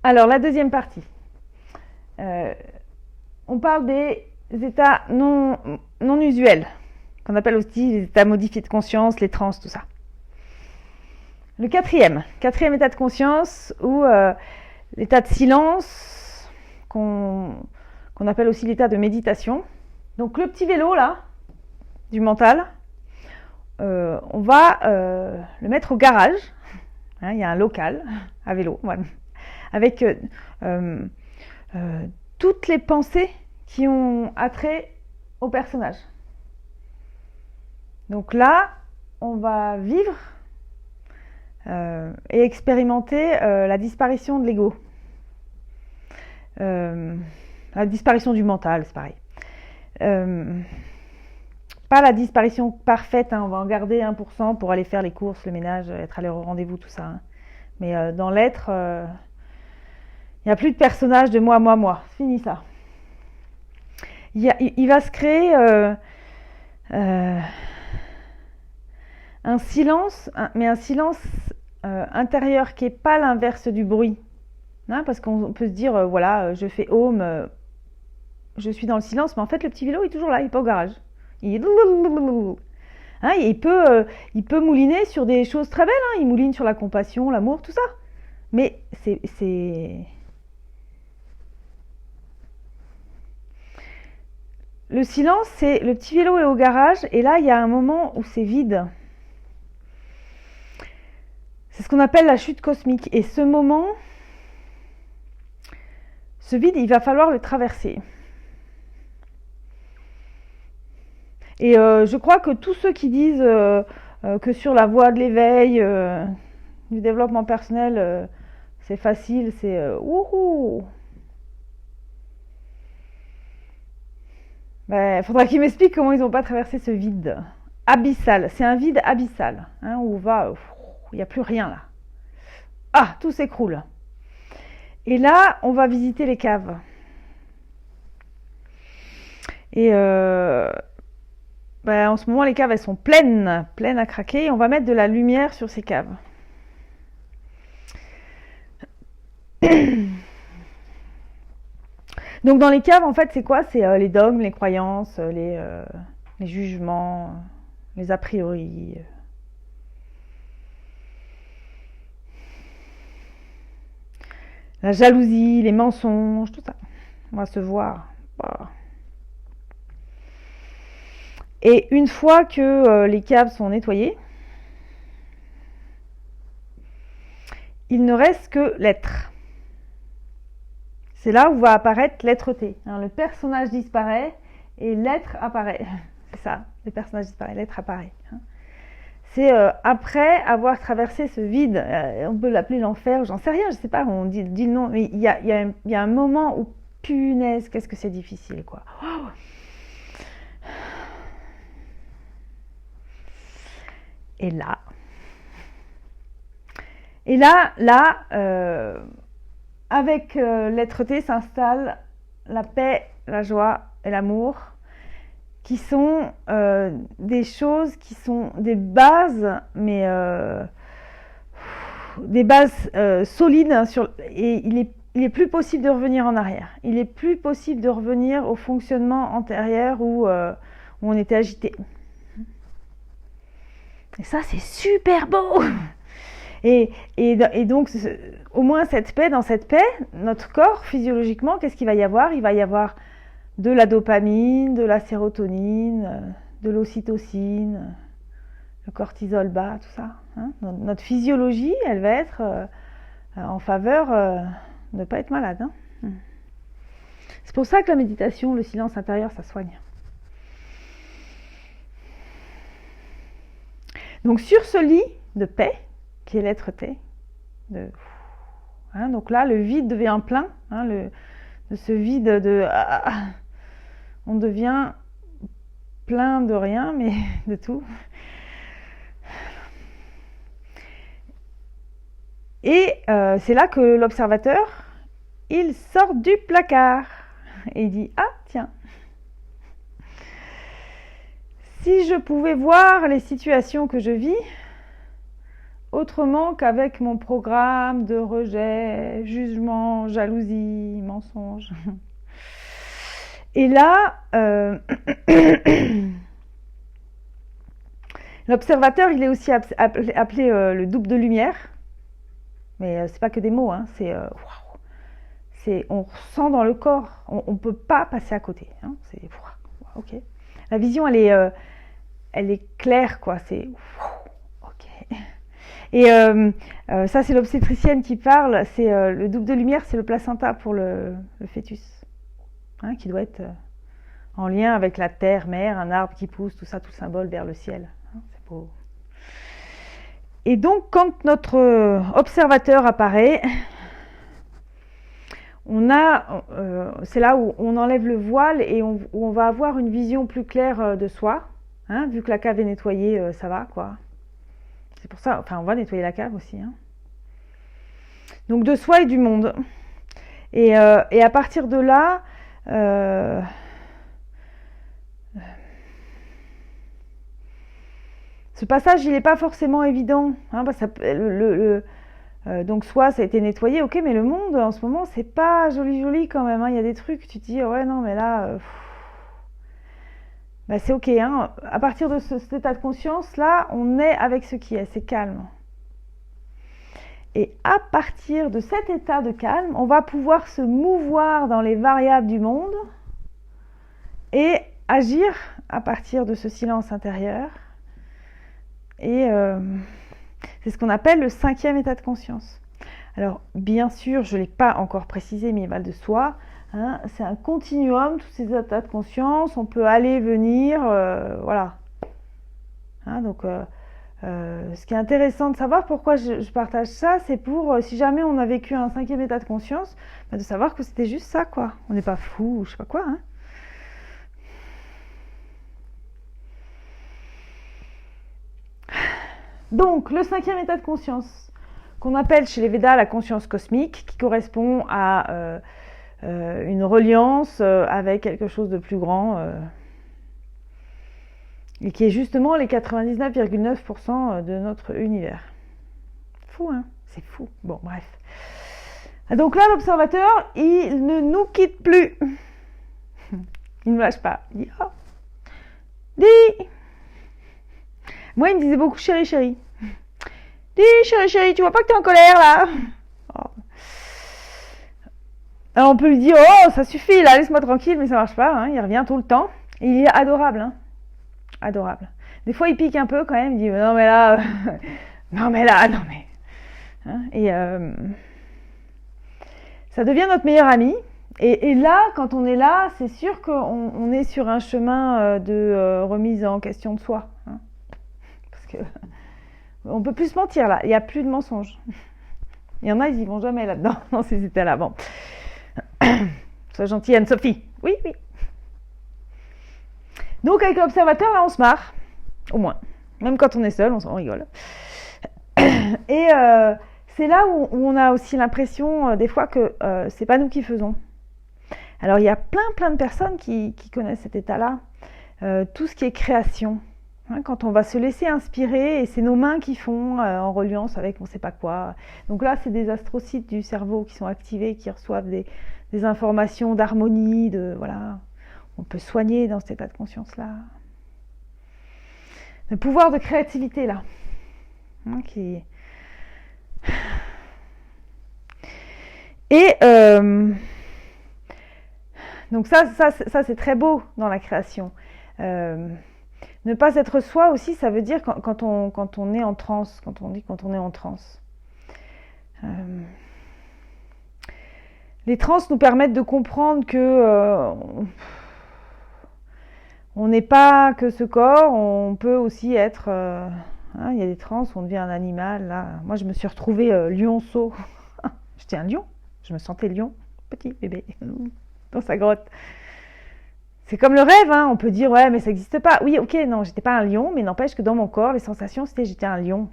Alors, la deuxième partie. On parle des états non usuels, qu'on appelle aussi les états modifiés de conscience, les trans, tout ça. Le quatrième état de conscience, ou l'état de silence, qu'on appelle aussi l'état de méditation. Donc le petit vélo là, du mental, on va le mettre au garage. Il y a un local à vélo, voilà, avec toutes les pensées qui ont attrait au personnage. Donc là, on va vivre et expérimenter la disparition de l'ego. La disparition du mental, c'est pareil. Pas la disparition parfaite, on va en garder 1% pour aller faire les courses, le ménage, être allé au rendez-vous, tout ça. Mais dans l'être, il n'y a plus de personnage de moi. C'est fini ça. Il va se créer un silence, mais un silence intérieur qui n'est pas l'inverse du bruit. Parce qu'on peut se dire, voilà, je fais home, je suis dans le silence, mais en fait le petit vélo est toujours là, il n'est pas au garage. Il peut mouliner sur des choses très belles, il mouline sur la compassion, l'amour, tout ça. Mais c'est... Le silence, c'est le petit vélo est au garage, et là il y a un moment où c'est vide. C'est ce qu'on appelle la chute cosmique. Et ce moment, ce vide, il va falloir le traverser. Et je crois que tous ceux qui disent que sur la voie de l'éveil, du développement personnel, c'est facile, c'est wouhou. Il faudra qu'ils m'expliquent comment ils n'ont pas traversé ce vide abyssal. C'est un vide abyssal, où il n'y a plus rien là. Ah, tout s'écroule. Et là, on va visiter les caves. Et en ce moment, les caves, elles sont pleines à craquer. Et on va mettre de la lumière sur ces caves. Donc dans les caves, en fait, c'est quoi? C'est les dogmes, les croyances, les jugements, les a priori. La jalousie, les mensonges, tout ça. On va se voir. Et une fois que les caves sont nettoyées, il ne reste que l'être. C'est là où va apparaître l'être-té. Le personnage disparaît et l'être apparaît. C'est ça, le personnage disparaît, l'être apparaît. C'est après avoir traversé ce vide, on peut l'appeler l'enfer, j'en sais rien, je sais pas, on dit le nom, mais il y a un moment où, punaise, qu'est-ce que c'est difficile, quoi. Oh. Et là, avec l'être-té s'installe la paix, la joie et l'amour, qui sont des choses qui sont des bases, mais des bases solides, et il est plus possible de revenir en arrière. Il est plus possible de revenir au fonctionnement antérieur où on était agité. Et ça, c'est super beau. Et donc, au moins dans cette paix, notre corps, physiologiquement, qu'est-ce qu'il va y avoir? Il va y avoir de la dopamine, de la sérotonine, de l'ocytocine, le cortisol bas, tout ça. Notre physiologie, elle va être en faveur de ne pas être malade. C'est pour ça que la méditation, le silence intérieur, ça soigne. Donc sur ce lit de paix, qui est l'être-té, donc là, le vide devient plein, de ce vide on devient plein de rien, mais de tout. Et c'est là que l'observateur, il sort du placard et il dit: ah tiens, si je pouvais voir les situations que je vis autrement qu'avec mon programme de rejet, jugement, jalousie, mensonge. Et là, l'observateur, il est aussi appelé le double de lumière. Mais c'est pas que des mots, hein, on ressent dans le corps, on peut pas passer à côté. Hein, c'est ok. La vision, elle est claire, quoi. C'est ok. Et ça, c'est l'obstétricienne qui parle. C'est le double de lumière, c'est le placenta pour le fœtus, hein, qui doit être en lien avec la terre, mère, un arbre qui pousse, tout ça, tout symbole vers le ciel. Hein, c'est beau. Et donc, quand notre observateur apparaît, c'est là où on enlève le voile et où on va avoir une vision plus claire de soi. Hein, vu que la cave est nettoyée, ça va, quoi. C'est pour ça, enfin, on va nettoyer la cave aussi. Hein. Donc, de soi et du monde. Et à partir de là, ce passage, il n'est pas forcément évident. Hein, parce que donc soit ça a été nettoyé, ok, mais le monde en ce moment c'est pas joli quand même. Hein. Il y a des trucs, tu te dis ouais non mais là, bah, c'est ok. Hein. À partir de cet état de conscience là, on est avec ce qui est, c'est calme. Et à partir de cet état de calme, on va pouvoir se mouvoir dans les variables du monde et agir à partir de ce silence intérieur. Et c'est ce qu'on appelle le 5e état de conscience. Alors, bien sûr, je ne l'ai pas encore précisé, mais il va de soi. Hein, c'est un continuum, tous ces états de conscience. On peut aller, venir, voilà. Hein, donc, ce qui est intéressant de savoir, pourquoi je partage ça, c'est pour, si jamais on a vécu un 5e état de conscience, bah, de savoir que c'était juste ça, quoi. On n'est pas fou ou je sais pas quoi, hein. Donc, le 5e état de conscience, qu'on appelle chez les Védas la conscience cosmique, qui correspond à une reliance avec quelque chose de plus grand, et qui est justement les 99,9% de notre univers. Fou, hein? C'est fou. Bon, bref. Donc là, l'observateur, il ne nous quitte plus. Il ne nous lâche pas. Il dit, oh, dis. Moi, il me disait beaucoup chérie, chérie. Dis, chérie, tu vois pas que t'es en colère, là? Oh. Alors, on peut lui dire, oh, ça suffit, là, laisse-moi tranquille, mais ça marche pas, hein, il revient tout le temps. Et il est adorable, hein. Adorable. Des fois, il pique un peu quand même, il dit, non, mais là, non, mais. Hein, et ça devient notre meilleur ami. Et là, quand on est là, c'est sûr qu'on est sur un chemin de remise en question de soi. Hein. Parce que on peut plus se mentir là, il n'y a plus de mensonges. Il y en a, ils y vont jamais là-dedans, dans ces états-là. Bon. Sois gentille, Anne-Sophie. Oui. Donc avec l'observateur, là, on se marre. Au moins. Même quand on est seul, on rigole. Et c'est là où on a aussi l'impression, des fois, que c'est pas nous qui faisons. Alors, il y a plein de personnes qui connaissent cet état-là. Tout ce qui est création. Hein, quand on va se laisser inspirer, et c'est nos mains qui font en reliance avec on ne sait pas quoi. Donc là, c'est des astrocytes du cerveau qui sont activés, qui reçoivent des informations d'harmonie, voilà. On peut soigner dans cet état de conscience-là. Le pouvoir de créativité, là. Hein, Et donc ça c'est très beau dans la création. Ne pas être soi aussi, ça veut dire quand on est en transe, quand on est en transe. Les trans nous permettent de comprendre que on n'est pas que ce corps, on peut aussi être... il y a des trans où on devient un animal. Là. Moi, je me suis retrouvée lionceau. J'étais un lion, je me sentais lion, petit bébé, dans sa grotte. C'est comme le rêve, hein. On peut dire, ouais, mais ça n'existe pas. Oui, ok, non, j'étais pas un lion, mais n'empêche que dans mon corps, les sensations, c'était j'étais un lion.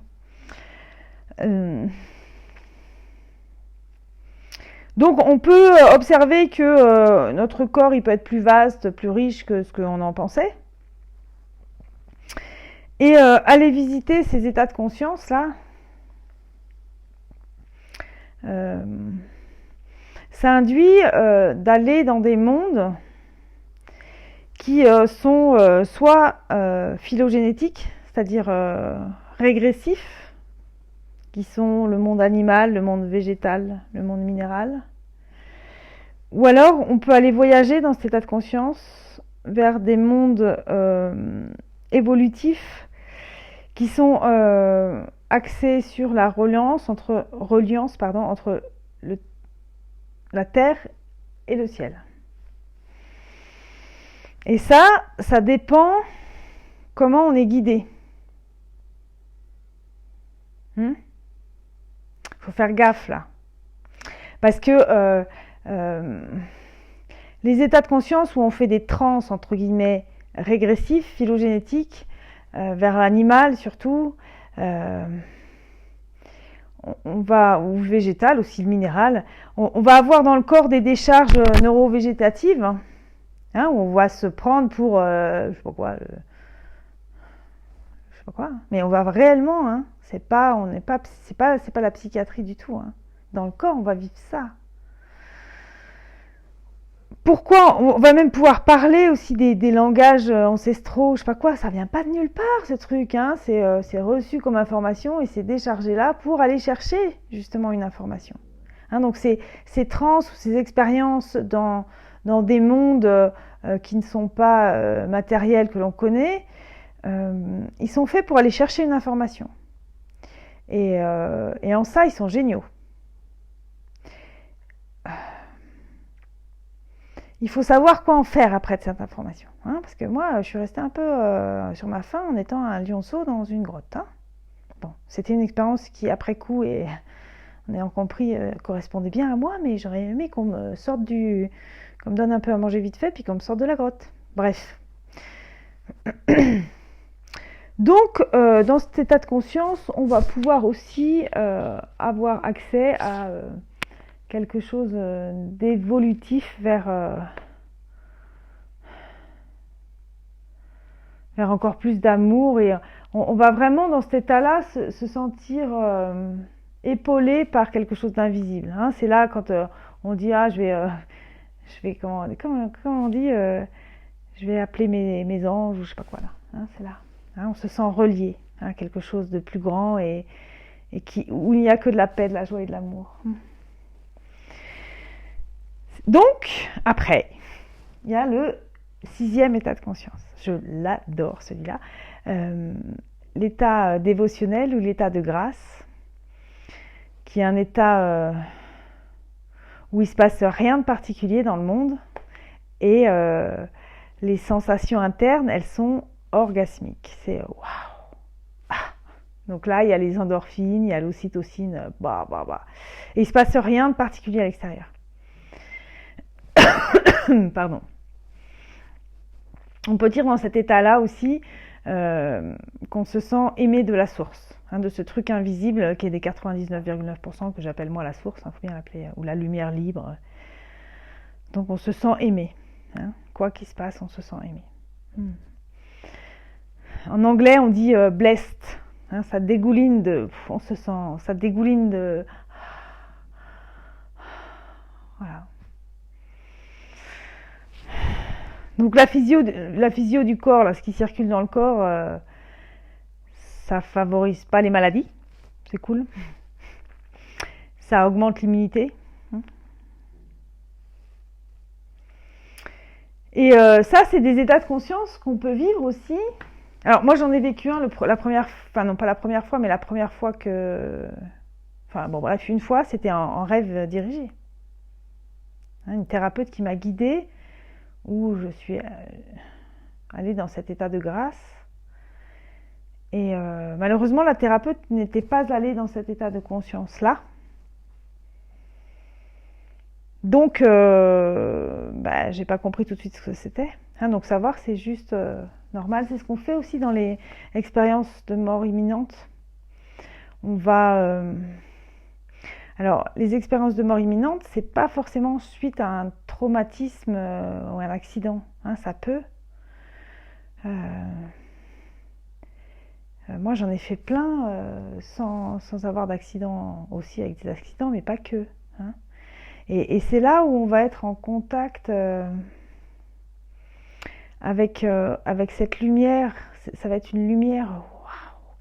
Donc, on peut observer que notre corps, il peut être plus vaste, plus riche que ce qu'on en pensait. Et aller visiter ces états de conscience, là, ça induit d'aller dans des mondes qui sont soit phylogénétiques, c'est-à-dire régressifs, qui sont le monde animal, le monde végétal, le monde minéral. Ou alors, on peut aller voyager dans cet état de conscience vers des mondes évolutifs qui sont axés sur la reliance entre la terre et le ciel. Et ça dépend comment on est guidé. Faut faire gaffe là. Parce que les états de conscience où on fait des trans, entre guillemets, régressifs, phylogénétiques, vers l'animal surtout, ou végétal, aussi le minéral, on va avoir dans le corps des décharges neurovégétatives, où on va se prendre pour, je sais pas quoi, mais on va réellement, c'est pas la psychiatrie du tout, dans le corps on va vivre ça. Pourquoi on va même pouvoir parler aussi des langages ancestraux, je sais pas quoi, ça vient pas de nulle part ce truc, c'est reçu comme information et c'est déchargé là pour aller chercher justement une information. Donc ces trans ou ces expériences dans des mondes qui ne sont pas matériels que l'on connaît, ils sont faits pour aller chercher une information. Et en ça, ils sont géniaux. Il faut savoir quoi en faire après de cette information. Parce que moi, je suis restée un peu sur ma faim en étant un lionceau dans une grotte. Bon, c'était une expérience qui, après coup, et en ayant compris, correspondait bien à moi, mais j'aurais aimé qu'on me sorte qu'on me donne un peu à manger vite fait, puis qu'on me sorte de la grotte. Bref. Donc, dans cet état de conscience, on va pouvoir aussi avoir accès à quelque chose d'évolutif vers encore plus d'amour, et on va vraiment dans cet état-là se sentir épaulé par quelque chose d'invisible. C'est là quand on dit je vais comment on dit je vais appeler mes anges ou je sais pas quoi là. C'est là. On se sent relié à quelque chose de plus grand et où il n'y a que de la paix, de la joie et de l'amour. Donc, après, il y a le 6e état de conscience. Je l'adore celui-là. L'état dévotionnel ou l'état de grâce, qui est un état où il ne se passe rien de particulier dans le monde et les sensations internes, elles sont orgasmiques. C'est waouh! Donc là, il y a les endorphines, il y a l'ocytocine, et il ne se passe rien de particulier à l'extérieur. Pardon. On peut dire dans cet état-là aussi qu'on se sent aimé de la source, de ce truc invisible qui est des 99,9% que j'appelle moi la source, faut bien l'appeler, ou la lumière libre. Donc on se sent aimé. Quoi qu'il se passe, on se sent aimé. En anglais, on dit blessed. Ça dégouline de... On se sent... Ça dégouline de... Voilà. Donc la physio du corps, là, ce qui circule dans le corps, ça favorise pas les maladies. C'est cool. Ça augmente l'immunité. Et ça, c'est des états de conscience qu'on peut vivre aussi. Alors moi, j'en ai vécu un la première fois que... une fois, c'était en rêve dirigé. Une thérapeute qui m'a guidée, où je suis allée dans cet état de grâce. Et malheureusement, la thérapeute n'était pas allée dans cet état de conscience-là. Donc, j'ai pas compris tout de suite ce que c'était. Donc savoir, c'est juste normal. C'est ce qu'on fait aussi dans les expériences de mort imminente. On va... Alors, les expériences de mort imminente, c'est pas forcément suite à un traumatisme ou un accident. Ça peut. Moi, j'en ai fait plein sans avoir d'accident, aussi avec des accidents, mais pas que. Hein. Et c'est là où on va être en contact avec cette lumière. Ça va être une lumière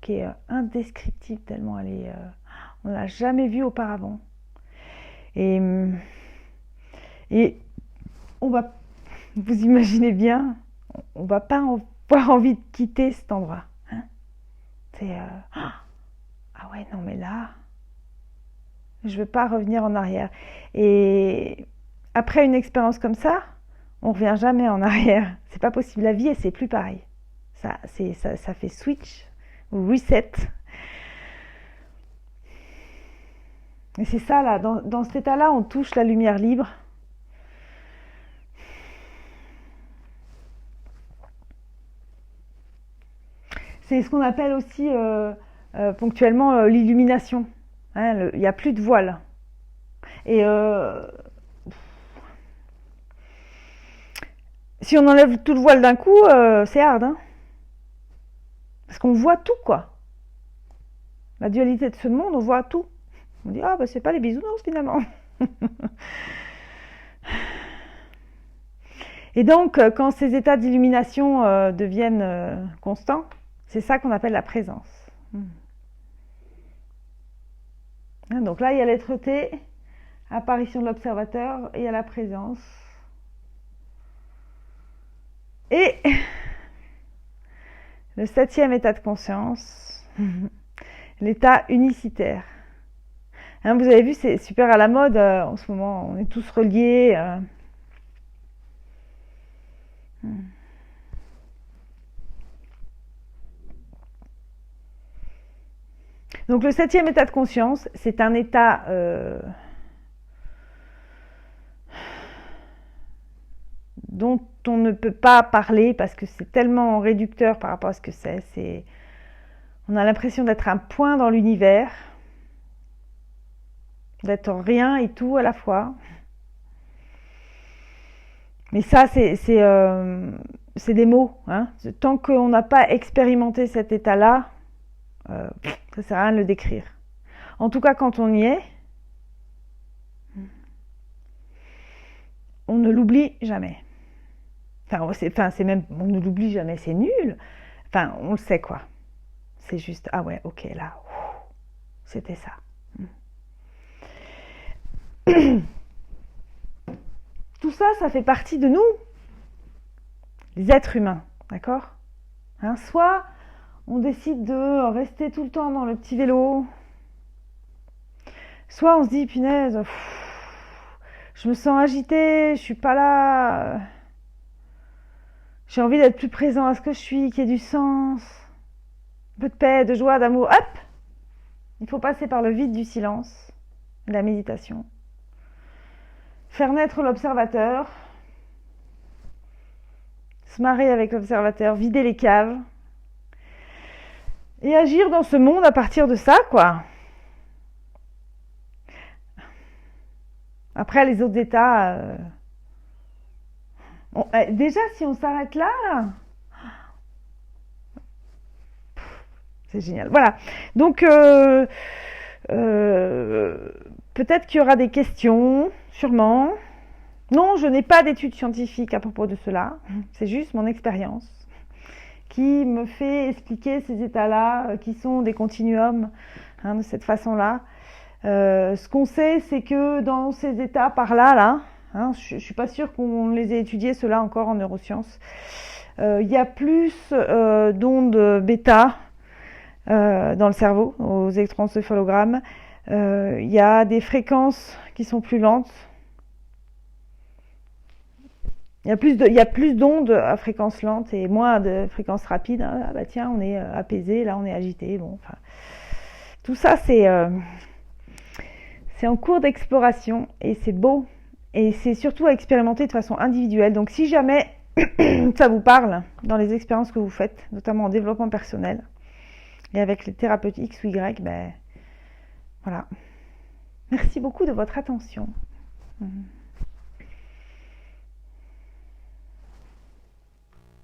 qui est indescriptible tellement on ne l'a jamais vue auparavant. Et on va, vous imaginez bien, on va pas avoir envie de quitter cet endroit. Hein. C'est ah ouais, non mais là, je veux pas revenir en arrière. Et après une expérience comme ça, on revient jamais en arrière. C'est pas possible. La vie, c'est plus pareil. Ça fait switch ou reset. Et c'est ça là, dans cet état-là, on touche la lumière libre. C'est ce qu'on appelle aussi ponctuellement l'illumination. Hein, il n'y a plus de voile. Et si on enlève tout le voile d'un coup, c'est hard. Hein, parce qu'on voit tout, quoi. La dualité de ce monde, on voit tout. On dit, ah, bah, c'est pas les bisounours finalement. Et donc, quand ces états d'illumination deviennent constants, c'est ça qu'on appelle la présence. Donc là, il y a l'être-té, apparition de l'observateur, et il y a la présence. Et le 7e état de conscience, l'état unicitaire. Hein, vous avez vu, c'est super à la mode en ce moment, on est tous reliés. Donc le 7e état de conscience, c'est un état dont on ne peut pas parler parce que c'est tellement réducteur par rapport à ce que c'est. On a l'impression d'être un point dans l'univers, d'être rien et tout à la fois. Mais ça, c'est des mots. Hein. Tant qu'on n'a pas expérimenté cet état-là, ça sert à rien de le décrire. En tout cas, quand on y est, on ne l'oublie jamais. C'est même, on ne l'oublie jamais, c'est nul. Enfin, on le sait quoi. C'est juste, ah ouais, ok, là, c'était ça. Tout ça, ça fait partie de nous, les êtres humains, d'accord, hein, soit on décide de rester tout le temps dans le petit vélo, soit on se dit, punaise, je me sens agitée, je suis pas là, j'ai envie d'être plus présent à ce que je suis, qu'il y ait du sens, un peu de paix, de joie, d'amour, hop, il faut passer par le vide du silence, de la méditation. Faire naître l'observateur, se marrer avec l'observateur, vider les caves et agir dans ce monde à partir de ça, quoi. Après, les autres états... déjà, si on s'arrête là, c'est génial. Voilà. Donc, peut-être qu'il y aura des questions, sûrement. Non, je n'ai pas d'études scientifiques à propos de cela. C'est juste mon expérience qui me fait expliquer ces états-là, qui sont des continuums, hein, de cette façon-là. Ce qu'on sait, c'est que dans ces états par là, hein, je ne suis pas sûre qu'on les ait étudiés, ceux-là encore en neurosciences, il y a plus d'ondes bêta dans le cerveau, aux électroencéphalogrammes. Il y a des fréquences qui sont plus lentes. Il y a plus d'ondes à fréquence lente et moins de fréquences rapides. Ah bah tiens, on est apaisé, là on est agité. Bon, enfin, tout ça c'est en cours d'exploration et c'est beau. Et c'est surtout à expérimenter de façon individuelle. Donc si jamais ça vous parle dans les expériences que vous faites, notamment en développement personnel et avec les thérapeutes X ou Y, ben voilà. Merci beaucoup de votre attention.